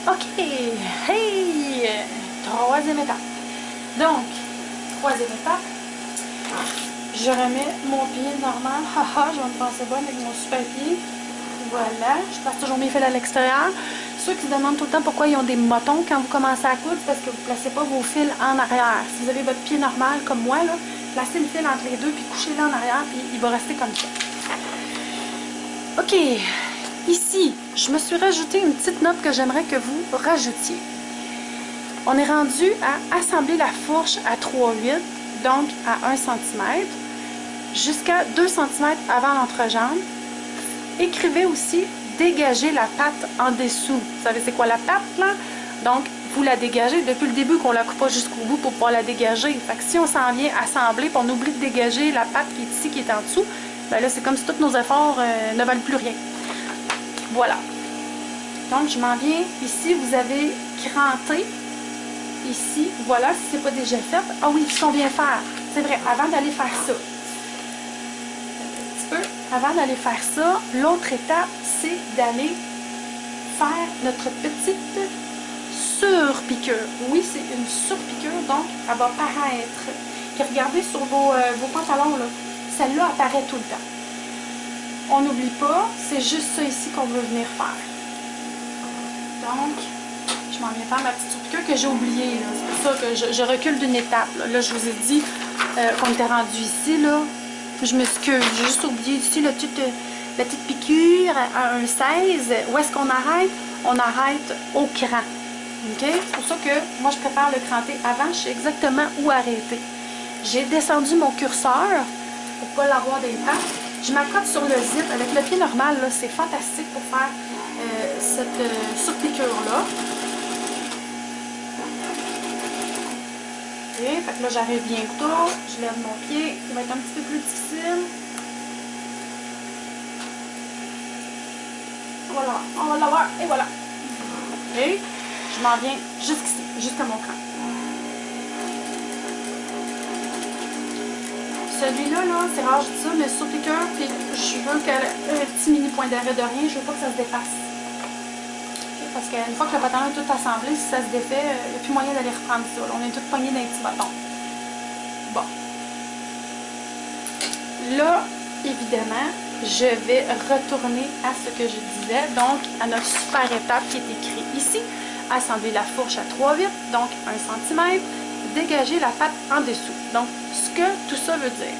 Ok, hey, troisième étape. Donc, troisième étape, je remets mon pied normal. Haha, je vais me penser bonne avec mon super pied. Voilà, je place toujours mes fils à l'extérieur. Ceux qui se demandent tout le temps pourquoi ils ont des motons quand vous commencez à coudre, c'est parce que vous ne placez pas vos fils en arrière. Si vous avez votre pied normal comme moi, là, placez le fil entre les deux, puis couchez-le en arrière, puis il va rester comme ça. Ok, ici, je me suis rajouté une petite note que j'aimerais que vous rajoutiez. On est rendu à assembler la fourche à 3/8, donc à 1 cm, jusqu'à 2 cm avant l'entrejambe. Écrivez aussi dégager la patte en dessous. Vous savez c'est quoi la patte là? Donc vous la dégagez depuis le début qu'on la coupe pas jusqu'au bout pour pouvoir la dégager. Fait que si on s'en vient assembler et on oublie de dégager la patte qui est ici, qui est en dessous, ben là c'est comme si tous nos efforts ne valent plus rien. Voilà. Donc je m'en viens ici, vous avez cranté. Ici, voilà, si c'est pas déjà fait. Ah oui, ce qu'on vient faire, c'est vrai, avant d'aller faire ça. Un petit peu, avant d'aller faire ça, l'autre étape, c'est d'aller faire notre petite surpiqûre. Oui, c'est une surpiqûre, donc elle va paraître. Puis regardez sur vos pantalons, là, celle-là apparaît tout le temps. On n'oublie pas, c'est juste ça ici qu'on veut venir faire. Donc, je m'en viens faire ma petite surpiqûre que j'ai oubliée. C'est pour ça que je recule d'une étape. Là, je vous ai dit qu'on était rendu ici. Là. Je m'excuse, j'ai juste oublié ici la petite piqûre à un 16. Où est-ce qu'on arrête? On arrête au cran. Okay? C'est pour ça que moi, je préfère le cranter avant. Je sais exactement où arrêter. J'ai descendu mon curseur pour ne pas l'avoir des pattes. Je m'accote sur le zip. Avec le pied normal, c'est fantastique pour faire cette surpiqûre-là. Okay, fait que là j'arrive bientôt, je lève mon pied, il va être un petit peu plus difficile. Voilà, on va l'avoir, et voilà. Ok, je m'en viens jusqu'ici, jusqu'à mon cran. Celui-là, c'est rare, je dis ça, mais surpiqûre, puis je veux qu'elle ait un petit mini point d'arrêt de rien, je veux pas que ça se défasse. Okay, parce qu'une fois que le pantalon est tout assemblé, si ça se défait, il n'y a plus moyen d'aller reprendre ça. Là, on est tous poignés dans les petits bâtons. Bon. Là, évidemment, je vais retourner à ce que je disais, donc à notre super étape qui est écrite ici. Assembler la fourche à 3/8, donc 1 cm. Dégager la patte en dessous. Donc, ce que tout ça veut dire.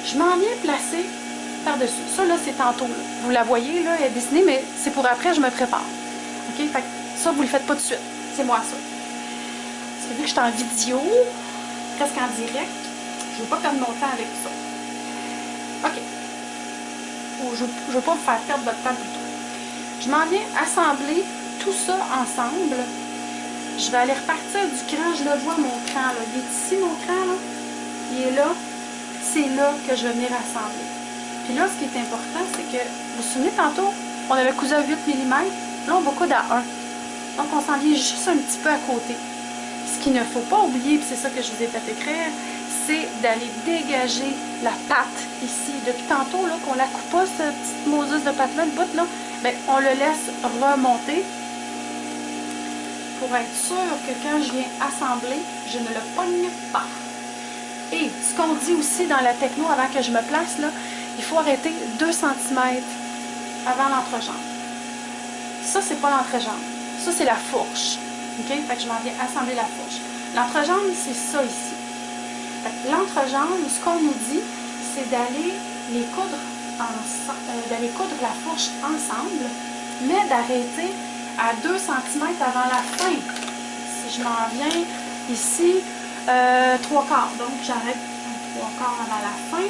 Je m'en viens placer par-dessus. Ça, là, c'est tantôt. Là. Vous la voyez, là, elle est dessinée, mais c'est pour après, je me prépare. OK? Fait que ça, vous le faites pas tout de suite. C'est moi, ça. Parce que vu que je suis en vidéo, presque en direct, je ne veux pas perdre mon temps avec ça. OK. Je ne veux pas vous faire perdre votre temps plutôt. Je m'en viens assembler tout ça ensemble. Je vais aller repartir du cran. Je le vois, mon cran. Là. Il est ici, mon cran. Là. Il est là. C'est là que je vais venir assembler. Puis là, ce qui est important, c'est que, vous vous souvenez tantôt, on avait cousu à 8 mm. Là, on va coudre à 1. Donc, on s'en vient juste un petit peu à côté. Ce qu'il ne faut pas oublier, puis c'est ça que je vous ai fait écrire, c'est d'aller dégager la patte ici. Depuis tantôt, là, qu'on la coupe pas, cette petite Moses de patte-là, le bout, là, bien, on le laisse remonter pour être sûr que quand je viens assembler, je ne le pogne pas. Et ce qu'on dit aussi dans la techno, avant que je me place, là, il faut arrêter 2 cm avant l'entrejambe. Ça, c'est pas l'entrejambe. Ça, c'est la fourche. OK? Fait que je m'en viens assembler la fourche. L'entrejambe, c'est ça ici. L'entrejambe, ce qu'on nous dit, c'est d'aller les coudre d'aller coudre la fourche ensemble, mais d'arrêter à 2 cm avant la fin. Si je m'en viens ici, 3/4. Donc, j'arrête 3/4 avant la fin.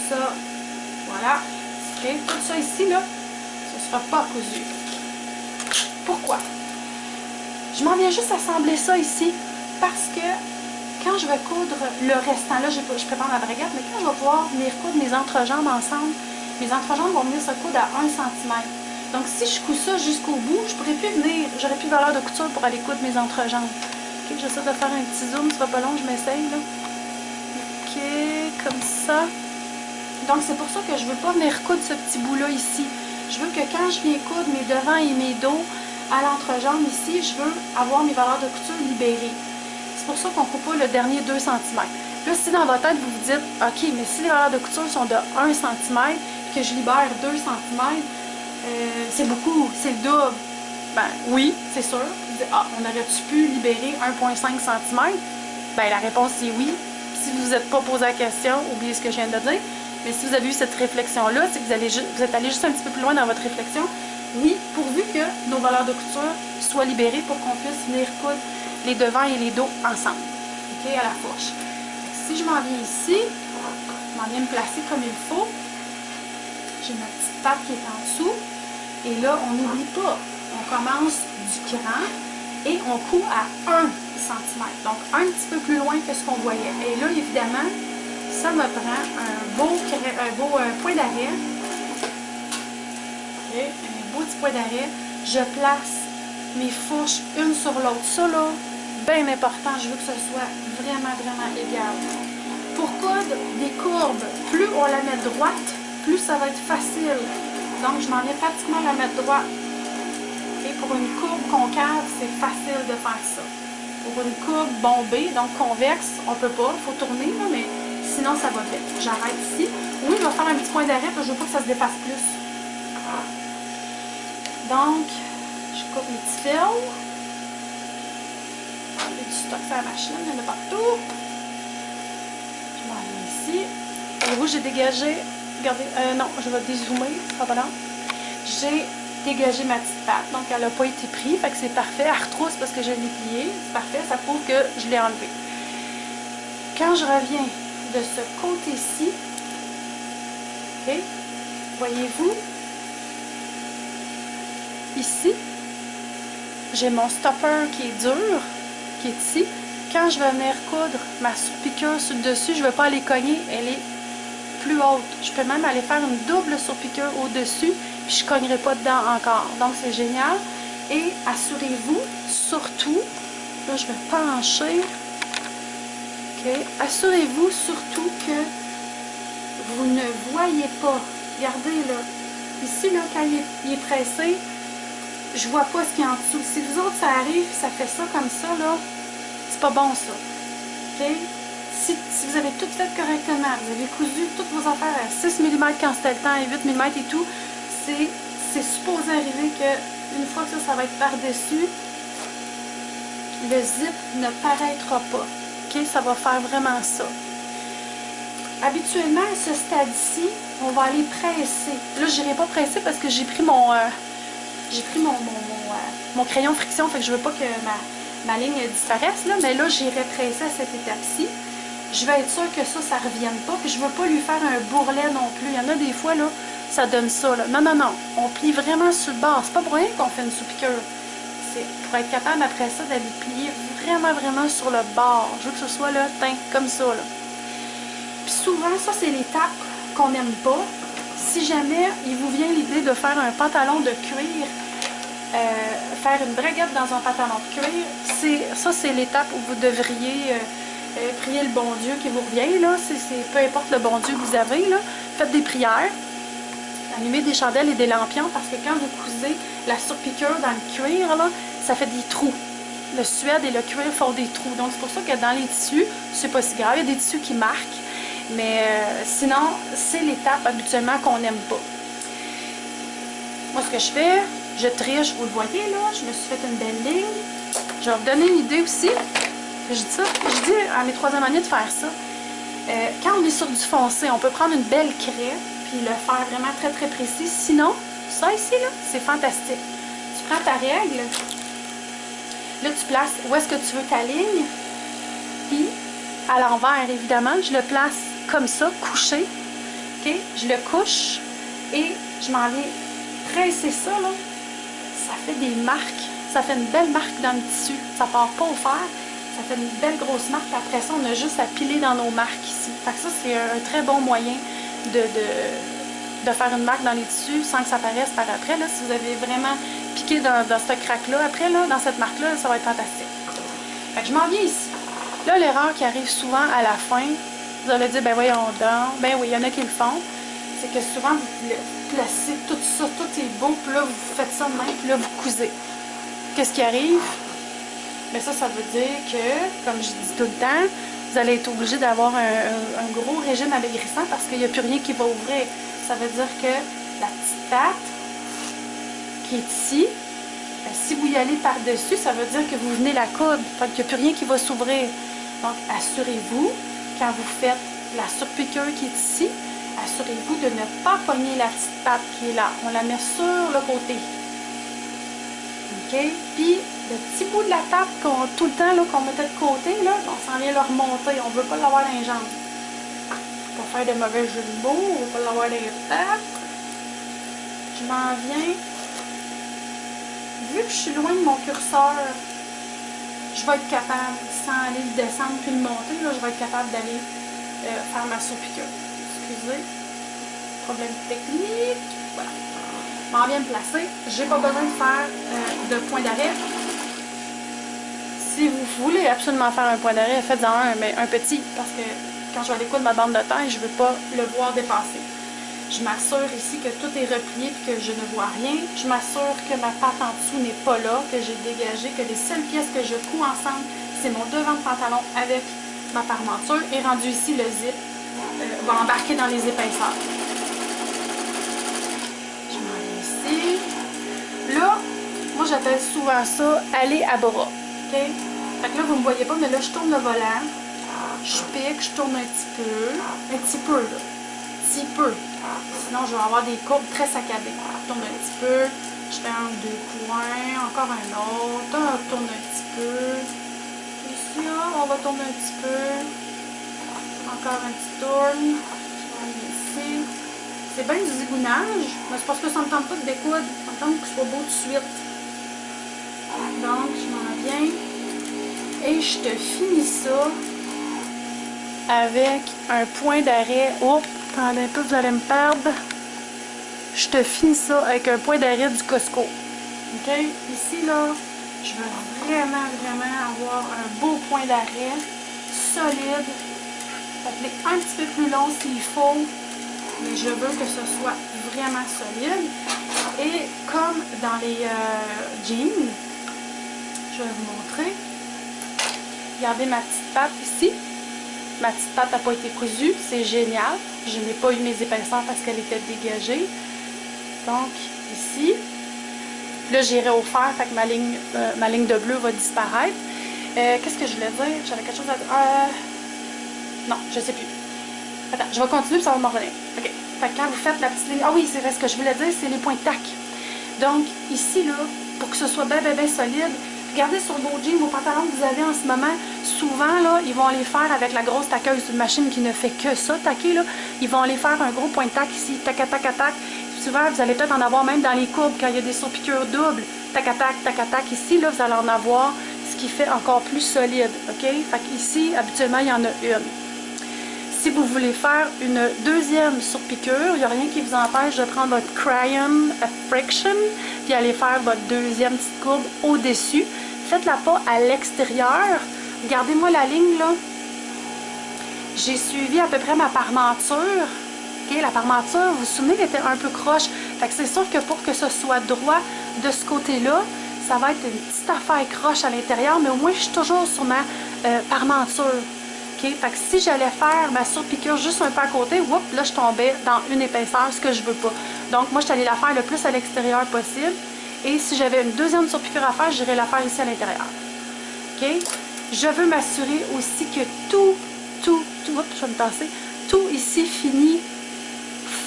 Ça, voilà. OK? Tout ça ici, là, ce ne sera pas cousu. Pourquoi? Je m'en viens juste assembler ça ici parce que quand je vais coudre le restant, là, je prépare ma braguette, mais quand je vais pouvoir venir coudre mes entrejambes ensemble, mes entrejambes vont venir se coudre à 1 cm. Donc, si je couds ça jusqu'au bout, je pourrais plus venir, j'aurais plus de valeur de couture pour aller coudre mes entrejambes. OK, j'essaie de faire un petit zoom, ce sera pas long, je m'essaye, là. OK, comme ça. Donc, c'est pour ça que je veux pas venir coudre ce petit bout-là ici. Je veux que quand je viens coudre mes devants et mes dos, à l'entrejambe ici, je veux avoir mes valeurs de couture libérées. C'est pour ça qu'on ne coupe pas le dernier 2 cm. Là, si dans votre tête, vous vous dites, OK, mais si les valeurs de couture sont de 1 cm, que je libère 2 cm, c'est beaucoup, c'est le double. Ben oui, c'est sûr. Vous dites, ah, on aurait-tu pu libérer 1,5 cm? Ben la réponse c'est oui. Si vous n'êtes pas posé la question, oubliez ce que je viens de dire. Mais si vous avez eu cette réflexion-là, c'est que vous êtes allé juste un petit peu plus loin dans votre réflexion. Oui, pourvu que nos valeurs de couture soient libérées pour qu'on puisse venir coudre les devants et les dos ensemble. OK, à la fourche. Si je m'en viens ici, je m'en viens me placer comme il faut. J'ai ma petite patte qui est en dessous. Et là, on n'oublie pas, on commence du cran et on coud à 1 cm. Donc, un petit peu plus loin que ce qu'on voyait. Et là, évidemment, ça me prend un beau point d'arrêt. Okay, un beau petit point d'arrêt. Je place mes fourches une sur l'autre. Ça, là, bien important, je veux que ce soit vraiment, vraiment égal. Pour coudre des courbes, plus on la met droite, plus ça va être facile. Donc, je m'en viens pratiquement la mettre droite. Et pour une courbe concave, c'est facile de faire ça. Pour une courbe bombée, donc convexe, on peut pas, il faut tourner, là, mais sinon ça va vite. J'arrête ici. Oui, je vais faire un petit point d'arrêt, parce que je veux pas que ça se dépasse plus. Donc, je coupe mes petits fils. J'ai du stock sur la machine, il y en a partout. Je m'en viens ici. Voyez-vous, j'ai dégagé. Regardez, non, je vais dézoomer, ce sera pas long. J'ai dégagé ma petite patte, donc elle n'a pas été prise, fait que c'est parfait. Elle retrousse parce que je l'ai pliée, c'est parfait, ça prouve que je l'ai enlevé. Quand je reviens de ce côté-ci, ok, voyez-vous, ici, j'ai mon stopper qui est dur, qui est ici. Quand je vais venir coudre ma surpiqûre sur le dessus, je ne vais pas aller cogner, elle est plus haute. Je peux même aller faire une double surpiqûre au-dessus, puis je ne cognerai pas dedans encore. Donc, c'est génial. Et assurez-vous, surtout, là, je vais pencher. OK. Assurez-vous surtout que vous ne voyez pas. Regardez, là. Ici, là, quand il est pressé, je vois pas ce qu'il y a en dessous. Si vous autres, ça arrive, ça fait ça comme ça, là, c'est pas bon, ça. OK? Si vous avez tout fait correctement, vous avez cousu toutes vos affaires à 6 mm quand c'était le temps, et 8 mm et tout, c'est supposé arriver qu'une fois que ça va être par-dessus, le zip ne paraîtra pas. OK? Ça va faire vraiment ça. Habituellement, à ce stade-ci, on va aller presser. Là, je n'irai pas presser parce que j'ai pris mon crayon friction, fait que je veux pas que ma ligne disparaisse, là, mais là, j'irai presser à cette étape-ci. Je vais être sûre que ça ne revienne pas, puis je ne veux pas lui faire un bourrelet non plus. Il y en a des fois, là, ça donne ça, là. Non, non, non. On plie vraiment sur le bord. C'est pas pour rien qu'on fait une sous-piqûre. C'est pour être capable, après ça, d'aller plier vraiment, vraiment sur le bord. Je veux que ce soit, là, teint, comme ça, là. Puis souvent, ça, c'est l'étape qu'on n'aime pas. Si jamais il vous vient l'idée de faire un pantalon de cuir, faire une braguette dans un pantalon de cuir, ça, c'est l'étape où vous devriez... prier le bon Dieu qui vous revient, là. Peu importe le bon Dieu que vous avez, là. Faites des prières. Allumez des chandelles et des lampions parce que quand vous cousez la surpiqûre dans le cuir, là, ça fait des trous. Le suède et le cuir font des trous. Donc, c'est pour ça que dans les tissus, c'est pas si grave. Il y a des tissus qui marquent. Mais sinon, c'est l'étape habituellement qu'on n'aime pas. Moi, ce que je fais, je triche, vous le voyez, là. Je me suis fait une belle ligne. Je vais vous donner une idée aussi. Je dis à mes troisième années de faire ça. Quand on est sur du foncé, on peut prendre une belle craie puis le faire vraiment très très précis. Sinon, ça ici, là, c'est fantastique. Tu prends ta règle, là tu places où est-ce que tu veux ta ligne, puis à l'envers évidemment, je le place comme ça, couché. OK? Je le couche et je m'en viens presser ça, là. Ça fait des marques. Ça fait une belle marque dans le tissu. Ça part pas au fer. Ça fait une belle grosse marque. Après ça, on a juste à piler dans nos marques ici. Fait que ça, c'est un très bon moyen de faire une marque dans les tissus sans que ça paraisse par après. Là, si vous avez vraiment piqué dans ce crack-là, après, là, dans cette marque-là, ça va être fantastique. Fait que je m'en viens ici. Là, l'erreur qui arrive souvent à la fin, vous allez dire, ben voyons donc. Ben oui, il y en a qui le font. C'est que souvent, vous placez tout ça, tout est beau, puis là, vous faites ça de même, puis là, vous cousez. qu'est-ce qui arrive? Mais ça veut dire que, comme je dis tout le temps, vous allez être obligé d'avoir un gros régime amaigrissant parce qu'il n'y a plus rien qui va ouvrir. Ça veut dire que la petite patte qui est ici, ben, si vous y allez par-dessus, ça veut dire que vous venez la coudre. Fait qu'il n'y a plus rien qui va s'ouvrir. Donc, assurez-vous, quand vous faites la surpiqûre qui est ici, assurez-vous de ne pas pogner la petite patte qui est là. On la met sur le côté. OK? Puis, le petit bout de la table tout le temps qu'on mettait de côté, là, on s'en vient le remonter. On ne veut pas l'avoir dans les jambes. Pour faire de mauvais jeux de mots, on ne veut pas l'avoir dans les pattes. Je m'en viens. Vu que je suis loin de mon curseur, je vais être capable, sans aller le descendre puis le monter, là, je vais être capable d'aller faire ma surpiqûre. Excusez. Problème technique. Voilà. Je m'en viens me placer. J'ai pas besoin de faire de point d'arrêt. Si vous voulez absolument faire un point d'arrêt, faites-en un, mais un petit, parce que quand je vais aller coudre ma bande de taille, je ne veux pas le voir dépasser. Je m'assure ici que tout est replié et que je ne vois rien. Je m'assure que ma patte en dessous n'est pas là, que j'ai dégagé, que les seules pièces que je couds ensemble, c'est mon devant de pantalon avec ma parmenture. Et rendu ici, le zip va embarquer dans les épaisseurs. Je m'en viens ici. Là, moi j'appelle souvent ça aller à bras. Okay? Fait que là, vous ne me voyez pas, mais là, je tourne le volant. Je pique, je tourne un petit peu, là. Petit peu. Sinon, je vais avoir des courbes très saccadées. Je tourne un petit peu, je fais un, deux coins, encore un autre, on tourne un petit peu. Ici, on va tourner un petit peu. Encore un petit tourne. Je vais aller ici. C'est bien du zigounage, mais c'est parce que ça ne me tente pas de découdre. Ça me tente que ce soit beau tout de suite. Donc, je m'en viens. Et je te finis ça avec un point d'arrêt. Oh, attendez un peu, vous allez me perdre. Je te finis ça avec un point d'arrêt du Costco. OK? Ici, là, je veux vraiment avoir un beau point d'arrêt solide. Peut-être un petit peu plus long s'il faut, mais je veux que ce soit vraiment solide. Et comme dans les jeans, je vais vous montrer. Regardez ma petite patte ici. Ma petite patte n'a pas été cousue. C'est génial. Je n'ai pas eu mes épaisseurs parce qu'elle était dégagée. Donc, ici. Là, j'irai au fer, fait que ma ligne de bleu va disparaître. Qu'est-ce que je voulais dire? J'avais quelque chose à dire. Non, je ne sais plus. Attends, je vais continuer puis ça va me revenir. OK. Fait que quand vous faites la petite ligne... Ah oui, c'est vrai, ce que je voulais dire, c'est les points de tac. Donc, ici, là, pour que ce soit bien solide, regardez sur vos jeans, vos pantalons que vous avez en ce moment, souvent, là, ils vont les faire avec la grosse taqueuse d'une machine qui ne fait que ça, taquer, là. Ils vont aller faire un gros point de tac ici, tac, tac, tac, tac. Souvent, vous allez peut-être en avoir même dans les courbes quand il y a des surpiqûres doubles. Tac, tac, tac, tac. Ici, là, vous allez en avoir, ce qui fait encore plus solide, OK? Fait qu'ici, habituellement, il y en a une. Si vous voulez faire une deuxième surpiqûre, il n'y a rien qui vous empêche de prendre votre crayon friction puis aller faire votre deuxième petite courbe au-dessus. Faites-la pas à l'extérieur. Regardez-moi la ligne là. J'ai suivi à peu près ma parmenture. Okay, la parmenture, vous vous souvenez, elle était un peu croche. Fait que c'est sûr que pour que ce soit droit de ce côté-là, ça va être une petite affaire croche à l'intérieur, mais au moins je suis toujours sur ma parmenture. Okay? Fait que si j'allais faire ma surpiqûre juste un peu à côté, whoop, là je tombais dans une épaisseur, ce que je veux pas. Donc moi je suis allée la faire le plus à l'extérieur possible. Et si j'avais une deuxième surpiqûre à faire, j'irais la faire ici à l'intérieur. Okay? Je veux m'assurer aussi que tout, oups, je vais me tasser, tout ici finit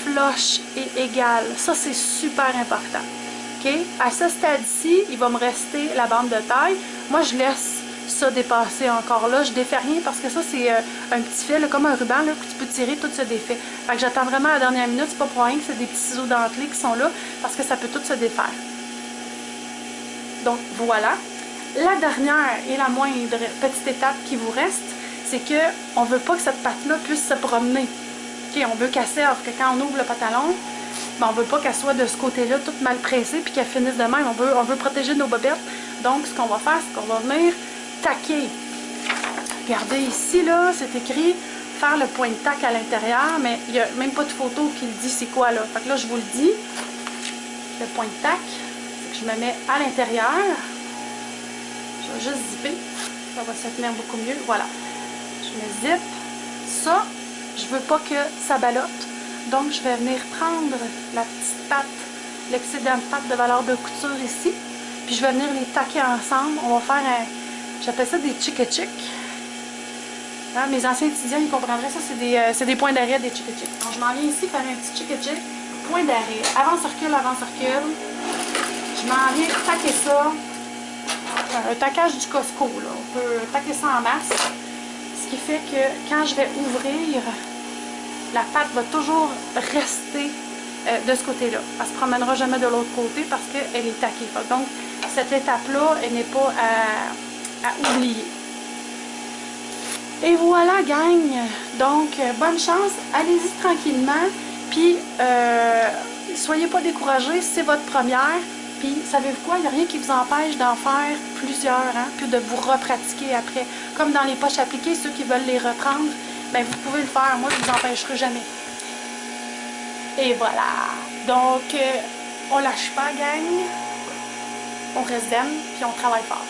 flush et égal. Ça c'est super important. Okay? À ce stade-ci, il va me rester la bande de taille. Moi je laisse ça dépasser encore là, je défais rien parce que ça c'est un petit fil, là, comme un ruban là, que tu peux tirer, tout se défait. Fait que j'attends vraiment la dernière minute, c'est pas pour rien que c'est des petits ciseaux dentelés qui sont là parce que ça peut tout se défaire. Donc voilà. La dernière et la moindre petite étape qui vous reste, c'est que on veut pas que cette patte-là puisse se promener. Okay, on veut qu'elle serve, que quand on ouvre le pantalon, ben, on veut pas qu'elle soit de ce côté-là toute mal pressée puis qu'elle finisse de même. On veut protéger nos bobettes. Donc ce qu'on va faire, c'est qu'on va venir taquer. Regardez ici, là, c'est écrit faire le point de tac à l'intérieur, mais il n'y a même pas de photo qui le dit c'est quoi là. Fait que là, je vous le dis. Le point de tac, c'est que je me mets à l'intérieur. Je vais juste zipper. Ça va se tenir beaucoup mieux. Voilà. Je me zippe. Ça, je veux pas que ça ballotte. Donc, je vais venir prendre la petite patte, l'excédent de pâte de valeur de couture ici. Puis, je vais venir les taquer ensemble. On va faire un... J'appelle ça des chick-chick. Hein, mes anciens étudiants, ils comprendraient ça. C'est des points d'arrêt, des chick-chick. Donc, je m'en viens ici faire un petit chick-chick. Point d'arrêt. Avant-circule, avant-circule. Je m'en viens taquer ça. Un taquage du Costco, là. On peut taquer ça en masse. Ce qui fait que quand je vais ouvrir, la pâte va toujours rester de ce côté-là. Elle ne se promènera jamais de l'autre côté parce qu'elle est taquée. Donc, cette étape-là, elle n'est pas à oublier. Et voilà, gang! Donc, bonne chance. Allez-y tranquillement. Puis, soyez pas découragés. C'est votre première. Puis, savez-vous quoi? Il n'y a rien qui vous empêche d'en faire plusieurs, hein? Puis de vous repratiquer après. Comme dans les poches appliquées, ceux qui veulent les reprendre, bien, vous pouvez le faire. Moi, je ne vous empêcherai jamais. Et voilà. Donc, on lâche pas, gang. On reste zen, puis on travaille fort.